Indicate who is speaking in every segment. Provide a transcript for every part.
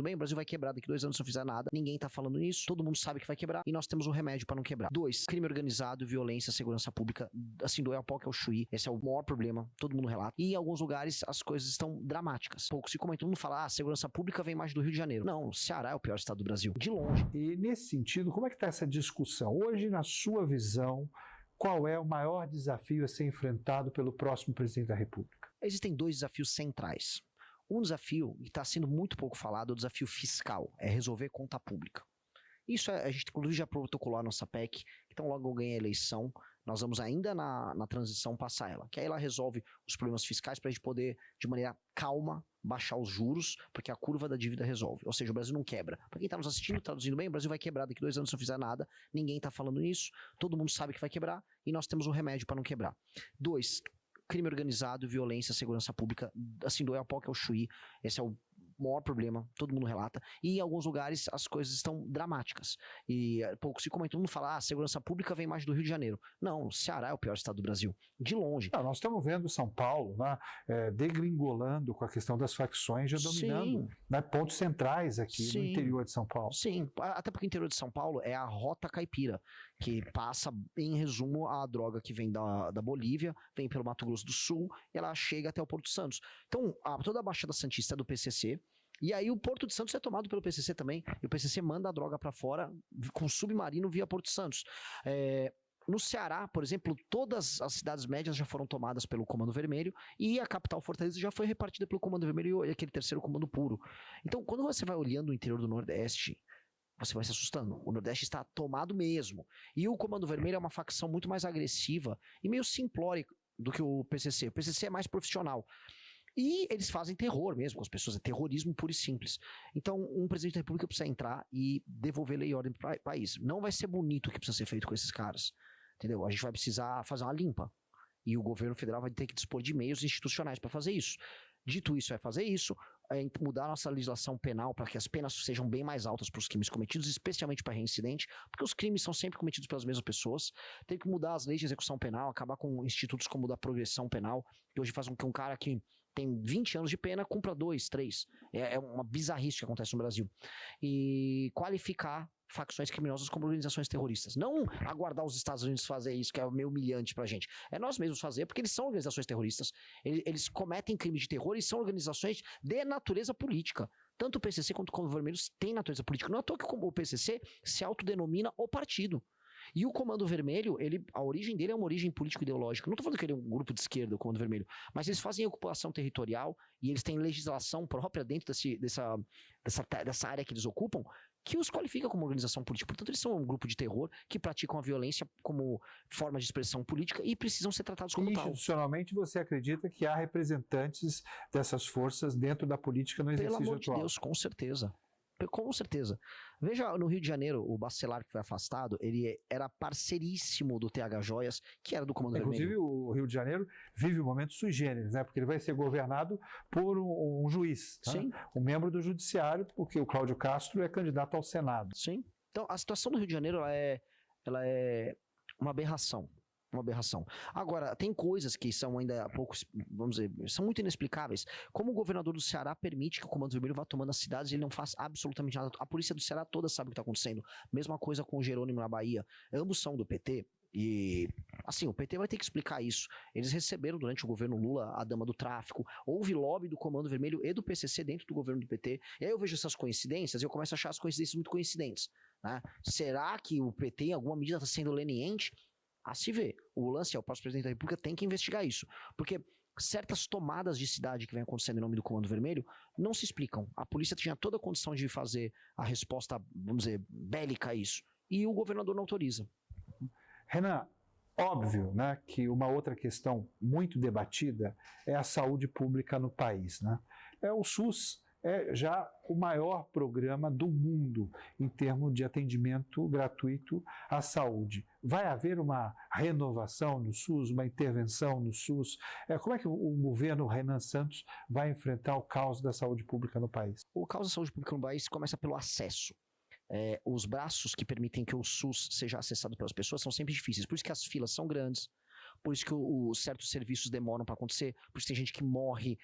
Speaker 1: Tudo bem, o Brasil vai quebrar daqui 2 anos se não fizer nada. Ninguém tá falando nisso. Todo mundo sabe que vai quebrar. E nós temos um remédio pra não quebrar. 2, crime organizado, violência, segurança pública. Assim, do Oiapoque ao Chuí. Esse é o maior problema. Todo mundo relata. E em alguns lugares as coisas estão dramáticas. Pouco se comenta. Todo mundo fala, segurança pública vem mais do Rio de Janeiro. Não, o Ceará é o pior estado do Brasil. De longe.
Speaker 2: E nesse sentido, como é que está essa discussão? Hoje, na sua visão, qual é o maior desafio a ser enfrentado pelo próximo presidente da República?
Speaker 1: Existem 2 desafios centrais. Um desafio, que está sendo muito pouco falado, é o desafio fiscal, é resolver conta pública. Isso a gente inclusive já protocolou a nossa PEC, então logo ganha a eleição, nós vamos ainda na transição passar ela, que aí ela resolve os problemas fiscais para a gente poder, de maneira calma, baixar os juros, porque a curva da dívida resolve. Ou seja, o Brasil não quebra. Para quem está nos assistindo, traduzindo bem, o Brasil vai quebrar daqui 2 anos se não fizer nada, ninguém está falando nisso, todo mundo sabe que vai quebrar e nós temos um remédio para não quebrar. 2, crime organizado, violência, segurança pública, assim, do Oiapoque ao Chuí, esse é o maior problema, todo mundo relata, e em alguns lugares as coisas estão dramáticas, e pouco se comenta, todo mundo fala, segurança pública vem mais do Rio de Janeiro. Não, o Ceará é o pior estado do Brasil, de longe.
Speaker 2: Não, nós estamos vendo São Paulo, né, degringolando com a questão das facções, já dominando, né, pontos centrais aqui no interior de São Paulo.
Speaker 1: Sim, até porque o interior de São Paulo é a rota caipira, que passa, em resumo, a droga que vem da Bolívia, vem pelo Mato Grosso do Sul, e ela chega até o Porto Santos. Então, toda a Baixada Santista é do PCC, e aí o Porto de Santos é tomado pelo PCC também, e o PCC manda a droga para fora com submarino via Porto Santos. No Ceará, por exemplo, todas as cidades médias já foram tomadas pelo Comando Vermelho e a capital Fortaleza já foi repartida pelo Comando Vermelho e aquele terceiro Comando Puro. Então, quando você vai olhando o interior do Nordeste, você vai se assustando. O Nordeste está tomado mesmo. E o Comando Vermelho é uma facção muito mais agressiva e meio simplória do que o PCC. O PCC é mais profissional. E eles fazem terror mesmo com as pessoas, é terrorismo puro e simples. Então, um presidente da República precisa entrar e devolver lei e ordem para o país. Não vai ser bonito o que precisa ser feito com esses caras, entendeu? A gente vai precisar fazer uma limpa. E o governo federal vai ter que dispor de meios institucionais para fazer isso. Dito isso, vai fazer isso, mudar a nossa legislação penal para que as penas sejam bem mais altas para os crimes cometidos, especialmente para reincidente, porque os crimes são sempre cometidos pelas mesmas pessoas. Tem que mudar as leis de execução penal, acabar com institutos como o da progressão penal, que hoje faz com que um cara que tem 20 anos de pena cumpra 2, 3. É uma bizarrice que acontece no Brasil. E qualificar facções criminosas como organizações terroristas. Não aguardar os Estados Unidos fazer isso, que é meio humilhante pra gente. É nós mesmos fazer, porque eles são organizações terroristas. Eles cometem crimes de terror e são organizações de natureza política. Tanto o PCC quanto o Comando Vermelho têm natureza política. Não é à toa que o PCC se autodenomina o partido. E o Comando Vermelho, a origem dele é uma origem político-ideológica. Não estou falando que ele é um grupo de esquerda, o Comando Vermelho, mas eles fazem ocupação territorial e eles têm legislação própria dentro dessa área que eles ocupam, que os qualifica como organização política. Portanto, eles são um grupo de terror que praticam a violência como forma de expressão política e precisam ser tratados como tal.
Speaker 2: Institucionalmente, você acredita que há representantes dessas forças dentro da política no exercício atual?
Speaker 1: Pelo amor de Deus, com certeza. Com certeza. Veja, no Rio de Janeiro, o Bacelar, que foi afastado, ele era parceiríssimo do TH Joias, que era do Comando Vermelho.
Speaker 2: Inclusive, o Rio de Janeiro vive um momento sui generis, né? Porque ele vai ser governado por um juiz, tá?
Speaker 1: Sim.
Speaker 2: Um membro do judiciário, porque o Cláudio Castro é candidato ao Senado.
Speaker 1: Sim. Então, a situação do Rio de Janeiro, ela é uma aberração. Uma aberração. Agora, tem coisas que são ainda pouco, vamos dizer, são muito inexplicáveis. Como o governador do Ceará permite que o Comando Vermelho vá tomando as cidades e ele não faz absolutamente nada. A polícia do Ceará toda sabe o que está acontecendo. Mesma coisa com o Jerônimo na Bahia. Ambos são do PT. E, assim, o PT vai ter que explicar isso. Eles receberam durante o governo Lula a dama do tráfico. Houve lobby do Comando Vermelho e do PCC dentro do governo do PT. E aí eu vejo essas coincidências e eu começo a achar as coincidências muito coincidentes, né? Será que o PT em alguma medida está sendo leniente? A se ver. O lance é o próximo presidente da República tem que investigar isso. Porque certas tomadas de cidade que vem acontecendo em nome do Comando Vermelho não se explicam. A polícia tinha toda a condição de fazer a resposta, vamos dizer, bélica a isso. E o governador não autoriza.
Speaker 2: Renan, óbvio, né, que uma outra questão muito debatida é a saúde pública no país, né? O SUS é já o maior programa do mundo em termos de atendimento gratuito à saúde. Vai haver uma renovação no SUS, uma intervenção no SUS? Como é que o governo Renan Santos vai enfrentar o caos da saúde pública no país?
Speaker 1: O caos da saúde pública no país começa pelo acesso. Os braços que permitem que o SUS seja acessado pelas pessoas são sempre difíceis, por isso que as filas são grandes, por isso que certos serviços demoram para acontecer, por isso tem gente que morre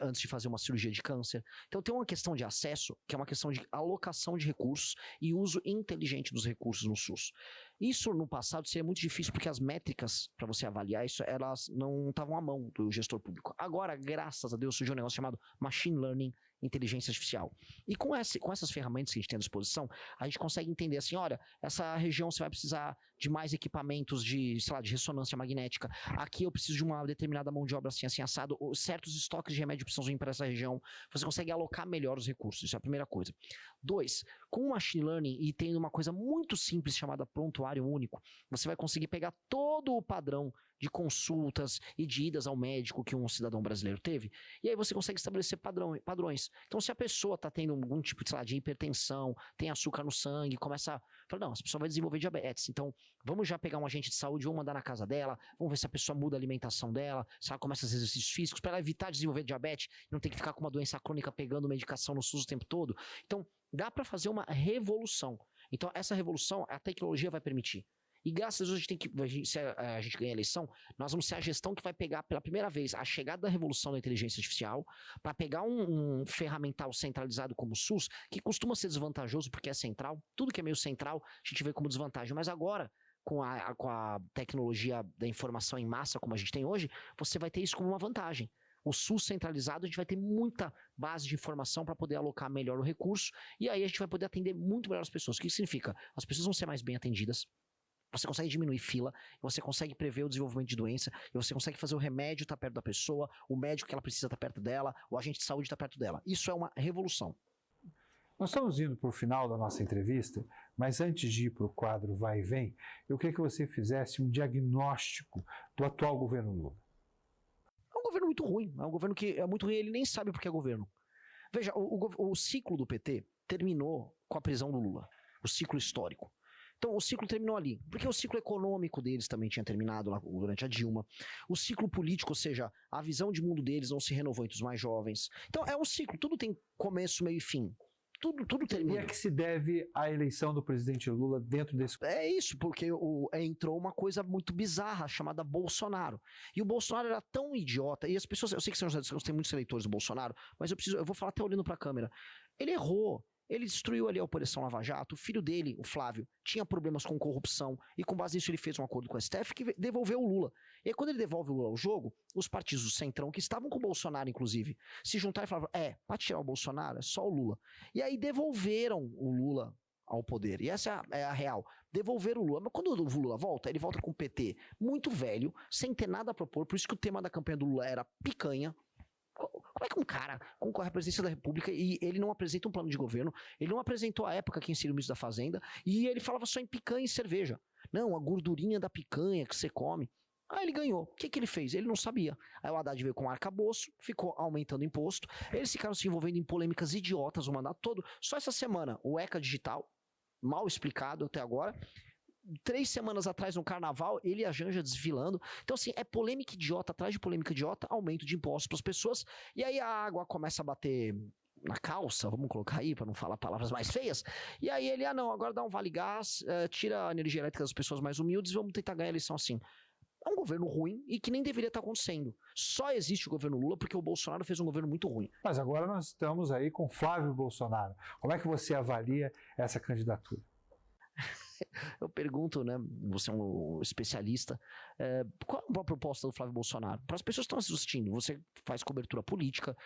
Speaker 1: antes de fazer uma cirurgia de câncer. Então tem uma questão de acesso, que é uma questão de alocação de recursos e uso inteligente dos recursos no SUS. Isso no passado seria muito difícil porque as métricas para você avaliar isso, elas não estavam à mão do gestor público. Agora, graças a Deus, surgiu um negócio chamado Machine Learning, inteligência artificial. E com essas ferramentas que a gente tem à disposição, a gente consegue entender assim, olha, essa região você vai precisar de mais equipamentos de, sei lá, de ressonância magnética. Aqui eu preciso de uma determinada mão de obra assim, assim, assado. Certos estoques de remédio precisam vir para essa região. Você consegue alocar melhor os recursos. Isso é a primeira coisa. 2, com o Machine Learning e tendo uma coisa muito simples chamada prontuário único, você vai conseguir pegar todo o padrão de consultas e de idas ao médico que um cidadão brasileiro teve, e aí você consegue estabelecer padrões. Então, se a pessoa está tendo algum tipo de, sei lá, de hipertensão, tem açúcar no sangue, começa a falar, não, essa pessoa vai desenvolver diabetes, então vamos já pegar um agente de saúde, vamos mandar na casa dela, vamos ver se a pessoa muda a alimentação dela, se ela começa a fazer exercícios físicos, para ela evitar desenvolver diabetes, e não ter que ficar com uma doença crônica pegando medicação no SUS o tempo todo. Então, dá para fazer uma revolução. Então, essa revolução, a tecnologia vai permitir. E graças a Deus se a gente ganhar a eleição, nós vamos ser a gestão que vai pegar pela primeira vez a chegada da revolução da inteligência artificial para pegar um ferramental centralizado como o SUS, que costuma ser desvantajoso porque é central. Tudo que é meio central a gente vê como desvantagem. Mas agora, com a tecnologia da informação em massa como a gente tem hoje, você vai ter isso como uma vantagem. O SUS centralizado, a gente vai ter muita base de informação para poder alocar melhor o recurso e aí a gente vai poder atender muito melhor as pessoas. O que isso significa? As pessoas vão ser mais bem atendidas. Você consegue diminuir fila, você consegue prever o desenvolvimento de doença, e você consegue fazer o remédio estar perto da pessoa, o médico que ela precisa estar perto dela, o agente de saúde estar perto dela. Isso é uma revolução.
Speaker 2: Nós estamos indo para o final da nossa entrevista, mas antes de ir para o quadro Vai e Vem, eu queria que você fizesse um diagnóstico do atual governo Lula.
Speaker 1: É um governo muito ruim, é um governo que é muito ruim, ele nem sabe porque é governo. Veja, o ciclo do PT terminou com a prisão do Lula, o ciclo histórico. Então, o ciclo terminou ali, porque o ciclo econômico deles também tinha terminado lá durante a Dilma. O ciclo político, ou seja, a visão de mundo deles não se renovou entre os mais jovens. Então, é um ciclo, tudo tem começo, meio e fim. Tudo termina.
Speaker 2: E a que se deve a eleição do presidente Lula dentro desse...
Speaker 1: É isso, porque entrou uma coisa muito bizarra chamada Bolsonaro. E o Bolsonaro era tão idiota, e as pessoas, eu sei que tem muitos eleitores do Bolsonaro, mas eu vou falar até olhando pra câmera. Ele errou. Ele destruiu ali a Operação Lava Jato, o filho dele, o Flávio, tinha problemas com corrupção, e com base nisso ele fez um acordo com a STF que devolveu o Lula. E aí quando ele devolve o Lula ao jogo, os partidos do Centrão, que estavam com o Bolsonaro inclusive, se juntaram e falaram, pra tirar o Bolsonaro é só o Lula. E aí devolveram o Lula ao poder, e essa é a real, devolveram o Lula. Mas quando o Lula volta, ele volta com o PT muito velho, sem ter nada a propor, por isso que o tema da campanha do Lula era picanha. Como é que um cara concorre à presidência da República e ele não apresenta um plano de governo, ele não apresentou à época quem seria o ministro da Fazenda, e ele falava só em picanha e cerveja. Não, a gordurinha da picanha que você come. Aí ele ganhou. O que ele fez? Ele não sabia. Aí o Haddad veio com um arcabouço, ficou aumentando imposto, eles ficaram se envolvendo em polêmicas idiotas o mandato todo. Só essa semana, o ECA digital, mal explicado até agora, 3 semanas atrás no carnaval, ele e a Janja desfilando. Então assim, é polêmica idiota atrás de polêmica idiota, aumento de impostos para as pessoas, e aí a água começa a bater na calça, vamos colocar aí para não falar palavras mais feias, e aí ele, não, agora dá um vale gás, tira a energia elétrica das pessoas mais humildes, vamos tentar ganhar a eleição assim. É um governo ruim e que nem deveria estar acontecendo. Só existe o governo Lula porque o Bolsonaro fez um governo muito ruim.
Speaker 2: Mas agora nós estamos aí com Flávio Bolsonaro. Como é que você avalia essa candidatura?
Speaker 1: Eu pergunto, né? Você é um especialista. Qual é a proposta do Flávio Bolsonaro? Para as pessoas que estão assistindo, você faz cobertura política.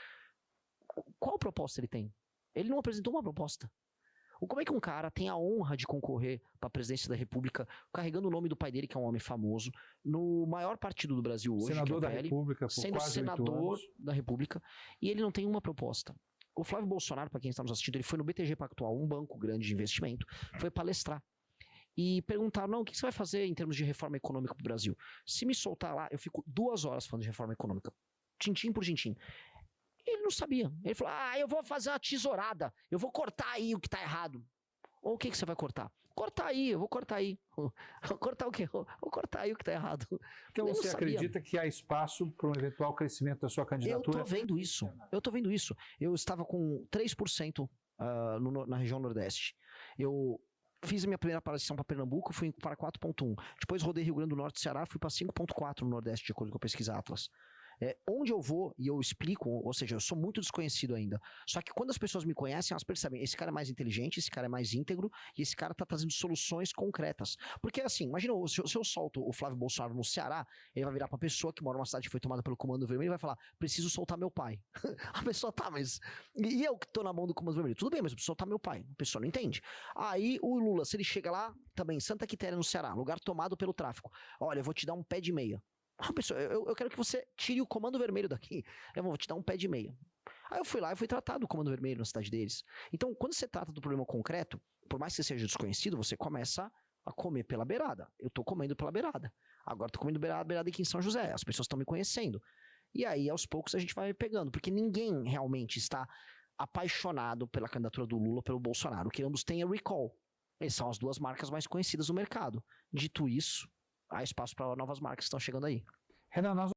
Speaker 1: Qual proposta ele tem? Ele não apresentou uma proposta. Como é que um cara tem a honra de concorrer para a presidência da República, carregando o nome do pai dele, que é um homem famoso, no maior partido do Brasil hoje,
Speaker 2: senador
Speaker 1: que é o
Speaker 2: da
Speaker 1: PL,
Speaker 2: República, por
Speaker 1: sendo
Speaker 2: quase
Speaker 1: senador da República, e ele não tem uma proposta. O Flávio Bolsonaro, para quem está nos assistindo, ele foi no BTG Pactual, um banco grande de investimento, foi palestrar. E perguntaram, não, o que você vai fazer em termos de reforma econômica para o Brasil? Se me soltar lá, eu fico 2 horas falando de reforma econômica. Tintim por tintim. Ele não sabia. Ele falou, eu vou fazer uma tesourada. Eu vou cortar aí o que está errado. Ou o que você vai cortar? Cortar aí, eu vou cortar aí. Cortar o quê? Vou cortar aí o que está errado.
Speaker 2: Então você acredita que há espaço para um eventual crescimento da sua candidatura?
Speaker 1: Eu tô vendo isso. Eu estava com 3% na região Nordeste. Eu fiz a minha primeira aparição para Pernambuco, fui para 4.1. Depois rodei Rio Grande do Norte e Ceará, fui para 5.4 no Nordeste, de acordo com a pesquisa Atlas. Onde eu vou e eu explico, ou seja, eu sou muito desconhecido ainda. Só que quando as pessoas me conhecem, elas percebem, esse cara é mais inteligente, esse cara é mais íntegro, e esse cara tá trazendo soluções concretas. Porque assim, imagina, se eu solto o Flávio Bolsonaro no Ceará, ele vai virar pra pessoa que mora numa cidade que foi tomada pelo Comando Vermelho e vai falar, preciso soltar meu pai. A pessoa tá, mas... E eu que tô na mão do Comando Vermelho? Tudo bem, mas eu preciso soltar meu pai. A pessoa não entende. Aí o Lula, se ele chega lá, também, Santa Quitéria no Ceará, lugar tomado pelo tráfico. Olha, eu vou te dar um pé de meia. Pessoal, eu quero que você tire o Comando Vermelho daqui. Eu vou te dar um pé de meia. Aí eu fui lá e fui tratar do Comando Vermelho na cidade deles. Então, quando você trata do problema concreto, por mais que você seja desconhecido, você começa a comer pela beirada. Eu tô comendo pela beirada. Agora tô comendo beirada aqui em São José. As pessoas estão me conhecendo. E aí, aos poucos, a gente vai pegando. Porque ninguém realmente está apaixonado pela candidatura do Lula pelo Bolsonaro. O que ambos têm é recall. Eles são as duas marcas mais conhecidas do mercado. Dito isso, há espaço para novas marcas que estão chegando aí.
Speaker 2: Renan, nós